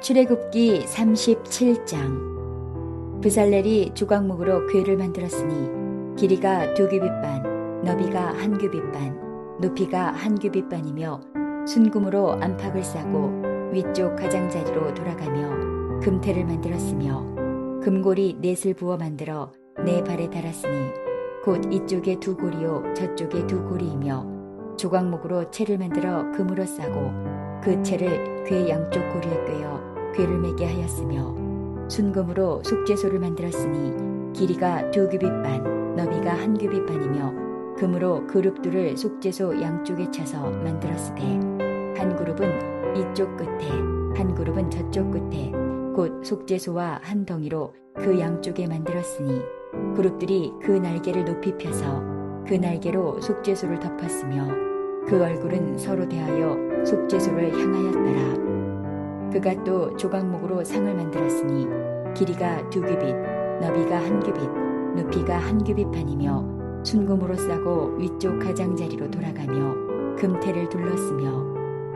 출애굽기 37장. 브살렐이 조각목으로 궤를 만들었으니 길이가 2규빗반, 너비가 1규빗반, 높이가 1규빗반이며 순금으로 안팎을 싸고 위쪽 가장자리로 돌아가며 금태를 만들었으며 금고리 넷을 부어 만들어 네 발에 달았으니 곧 이쪽에 2고리요 저쪽에 2고리이며 조각목으로 채를 만들어 금으로 싸고 그 채를 궤 양쪽 고리에 꿰어 궤를 매게 하였으며 순금으로 속죄소를 만들었으니 길이가 2규빗반, 너비가 1규빗반이며 금으로 그룹들을 속죄소 양쪽에 차서 만들었으되 한 그룹은 이쪽 끝에 한 그룹은 저쪽 끝에 곧 속죄소와 한 덩이로 그 양쪽에 만들었으니 그룹들이 그 날개를 높이 펴서 그 날개로 속죄소를 덮었으며 그 얼굴은 서로 대하여 속죄소를 향하였더라. 그가 또 조각목으로 상을 만들었으니 길이가 2규빗, 너비가 1규빗, 높이가 1규빗반이며 순금으로 싸고 위쪽 가장자리로 돌아가며 금태를 둘렀으며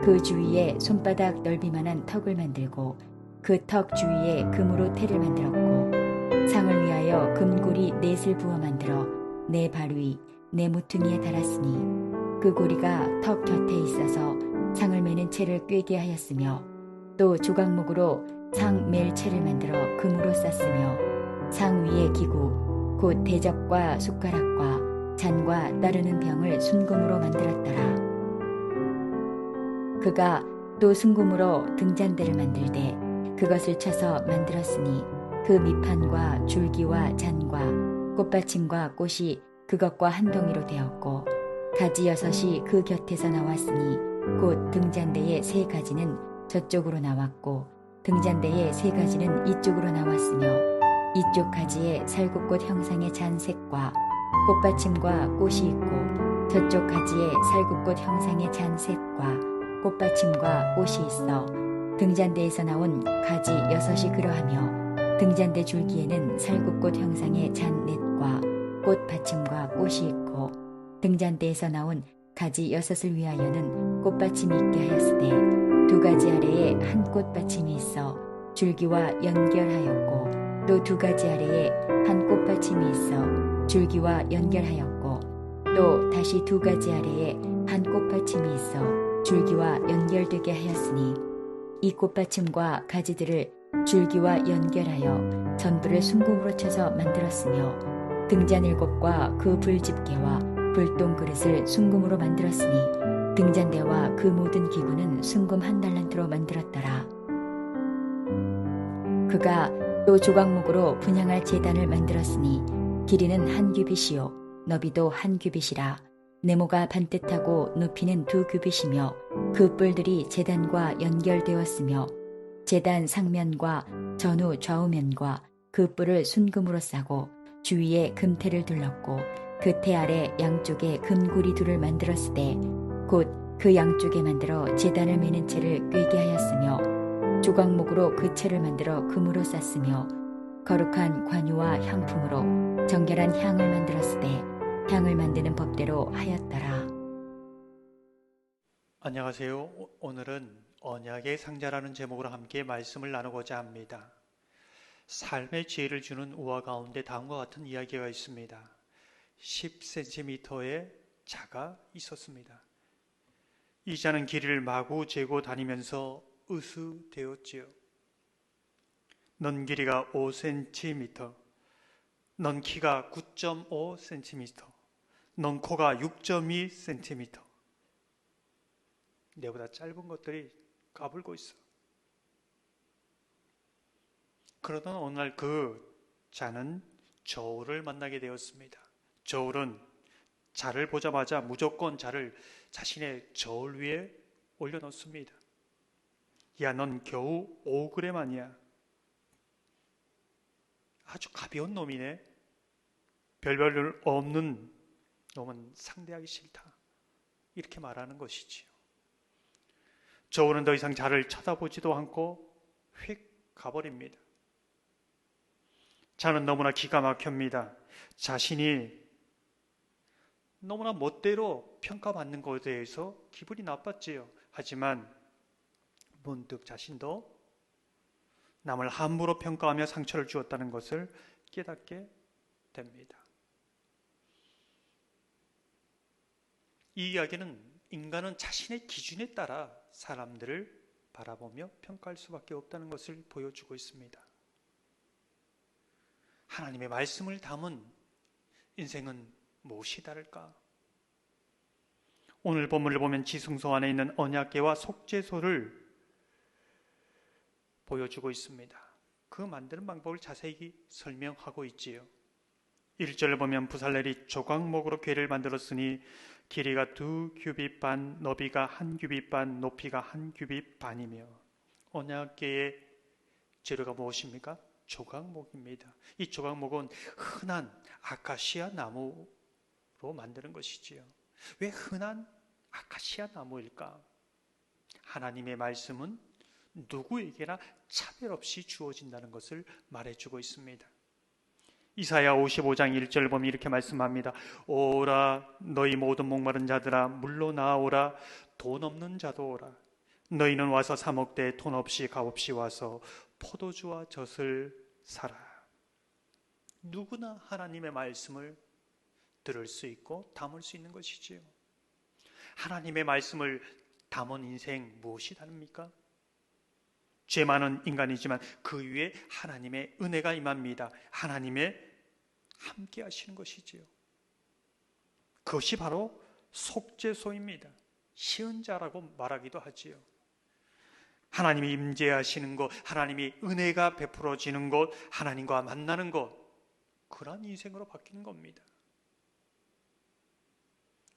그 주위에 손바닥 넓이만한 턱을 만들고 그 턱 주위에 금으로 태를 만들었고 상을 위하여 금고리 넷을 부어 만들어 네 발 위, 네 모퉁이에 달았으니 그 고리가 턱 곁에 있어서 상을 매는 채를 꿰게 하였으며 또 조각목으로 상 맬 채를 만들어 금으로 쌌으며 상 위에 기구 곧 대접과 숟가락과 잔과 따르는 병을 순금으로 만들었더라. 그가 또 순금으로 등잔대를 만들되 그것을 쳐서 만들었으니 그 밑판과 줄기와 잔과 꽃받침과 꽃이 그것과 한 덩이로 되었고 가지 6이 그 곁에서 나왔으니 곧 등잔대의 3가지는 저쪽으로 나왔고 등잔대의 3가지는 이쪽으로 나왔으며 이쪽 가지에 살구꽃 형상의 잔색과 꽃받침과 꽃이 있고 저쪽 가지에 살구꽃 형상의 잔색과 꽃받침과 꽃이 있어 등잔대에서 나온 가지 6이 그러하며 등잔대 줄기에는 살구꽃 형상의 잔넷과 꽃받침과 꽃이 있고 등잔대에서 나온 가지 6을 위하여는 꽃받침이 있게 하였으되 2가지 아래에 한 꽃받침이 있어 줄기와 연결하였고 또 2가지 아래에 한 꽃받침이 있어 줄기와 연결하였고 또 다시 2가지 아래에 한 꽃받침이 있어 줄기와 연결되게 하였으니 이 꽃받침과 가지들을 줄기와 연결하여 전부를 순금으로 쳐서 만들었으며 등잔 7과 그 불집게와 불똥 그릇을 순금으로 만들었으니 등잔대와 그 모든 기구는 순금 1달란트로 만들었더라. 그가 또 조각목으로 분향할 제단을 만들었으니 길이는 1규빗이요 너비도 1규빗이라 네모가 반듯하고 높이는 2규빗이며 그 뿔들이 제단과 연결되었으며 제단 상면과 전후 좌우면과 그 뿔을 순금으로 싸고 주위에 금태를 둘렀고 그 태 아래 양쪽에 금고리 둘을 만들었으되 곧 그 양쪽에 만들어 제단을 매는 채를 꿰게 하였으며 조각목으로 그 채를 만들어 금으로 쌌으며 거룩한 관유와 향품으로 정결한 향을 만들었으되 향을 만드는 법대로 하였더라. 안녕하세요. 오늘은 언약의 상자라는 제목으로 함께 말씀을 나누고자 합니다. 삶의 지혜를 주는 우화 가운데 다음과 같은 이야기가 있습니다. 10cm의 자가 있었습니다. 이 자는 길을 마구 재고 다니면서 으스대었지요. 넌 길이가 5cm, 넌 키가 9.5cm, 넌 코가 6.2cm. 내보다 짧은 것들이 까불고 있어. 그러던 어느 날 그 자는 저울을 만나게 되었습니다. 저울은 자를 보자마자 무조건 자를 자신의 저울 위에 올려놓습니다. 야, 넌 겨우 5g 아니야. 아주 가벼운 놈이네. 별별 없는 놈은 상대하기 싫다. 이렇게 말하는 것이지요. 저울은 더 이상 자를 쳐다보지도 않고 휙 가버립니다. 자는 너무나 기가 막힙니다. 자신이 너무나 멋대로 평가받는 것에 대해서 기분이 나빴지요. 하지만 문득 자신도 남을 함부로 평가하며 상처를 주었다는 것을 깨닫게 됩니다. 이 이야기는 인간은 자신의 기준에 따라 사람들을 바라보며 평가할 수밖에 없다는 것을 보여주고 있습니다. 하나님의 말씀을 담은 인생은 무엇이 다를까? 오늘 본문을 보면 지승소 안에 있는 언약궤와 속죄소를 보여주고 있습니다. 그 만드는 방법을 자세히 설명하고 있지요. 1절을 보면 부살렐이 조각목으로 궤를 만들었으니 길이가 2규빗 반, 너비가 1규빗 반, 높이가 1규빗 반이며, 언약궤의 재료가 무엇입니까? 조각목입니다. 이 조각목은 흔한 아카시아 나무로 만드는 것이지요. 왜 흔한 아카시아 나무일까? 하나님의 말씀은 누구에게나 차별 없이 주어진다는 것을 말해주고 있습니다. 이사야 55장 1절 보면 이렇게 말씀합니다. 오라 너희 모든 목마른 자들아 물로 나오라 돈 없는 자도 오라 너희는 와서 사 먹되 돈 없이 값 없이 와서 포도주와 젖을 사라. 누구나 하나님의 말씀을 들을 수 있고 담을 수 있는 것이지요. 하나님의 말씀을 담은 인생 무엇이 다릅니까? 죄 많은 인간이지만 그 위에 하나님의 은혜가 임합니다. 하나님의 함께 하시는 것이지요. 그것이 바로 속죄소입니다. 쉬운 자라고 말하기도 하지요. 하나님이 임재하시는 것, 하나님이 은혜가 베풀어지는 것, 하나님과 만나는 것, 그런 인생으로 바뀌는 겁니다.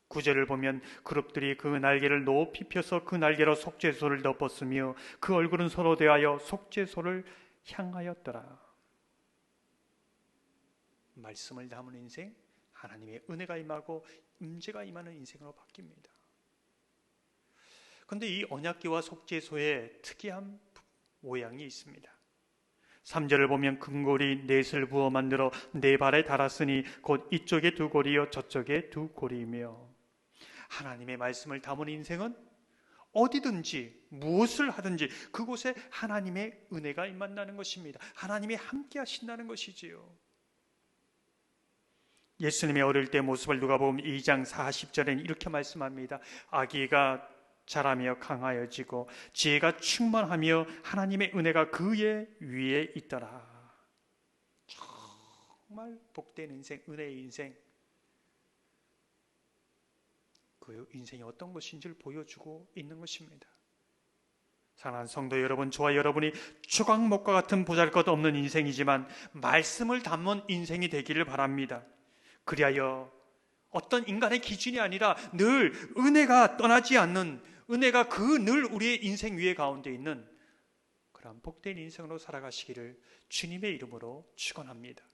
9절을 보면 그룹들이 그 날개를 높이 펴서 그 날개로 속죄소를 덮었으며 그 얼굴은 서로 대하여 속죄소를 향하였더라. 말씀을 담은 인생, 하나님의 은혜가 임하고 임재가 임하는 인생으로 바뀝니다. 그런데 이 언약궤와 속죄소에 특이한 모양이 있습니다. 3절을 보면 금고리 넷을 부어 만들어 네 발에 달았으니 곧 이쪽에 두 고리요 저쪽에 두 고리이며, 하나님의 말씀을 담은 인생은 어디든지 무엇을 하든지 그곳에 하나님의 은혜가 임한다는 것입니다. 하나님이 함께 하신다는 것이지요. 예수님의 어릴 때 모습을 누가복음 2장 40절에는 이렇게 말씀합니다. 아기가 자라며 강하여지고 지혜가 충만하며 하나님의 은혜가 그의 위에 있더라. 정말 복된 인생, 은혜의 인생. 그 인생이 어떤 것인지를 보여주고 있는 것입니다. 사랑하는 성도 여러분, 저와 여러분이 조각목과 같은 보잘것없는 인생이지만 말씀을 담은 인생이 되기를 바랍니다. 그리하여 어떤 인간의 기준이 아니라 늘 은혜가 떠나지 않는, 은혜가 그 늘 우리의 인생 위에 가운데 있는 그런 복된 인생으로 살아가시기를 주님의 이름으로 축원합니다.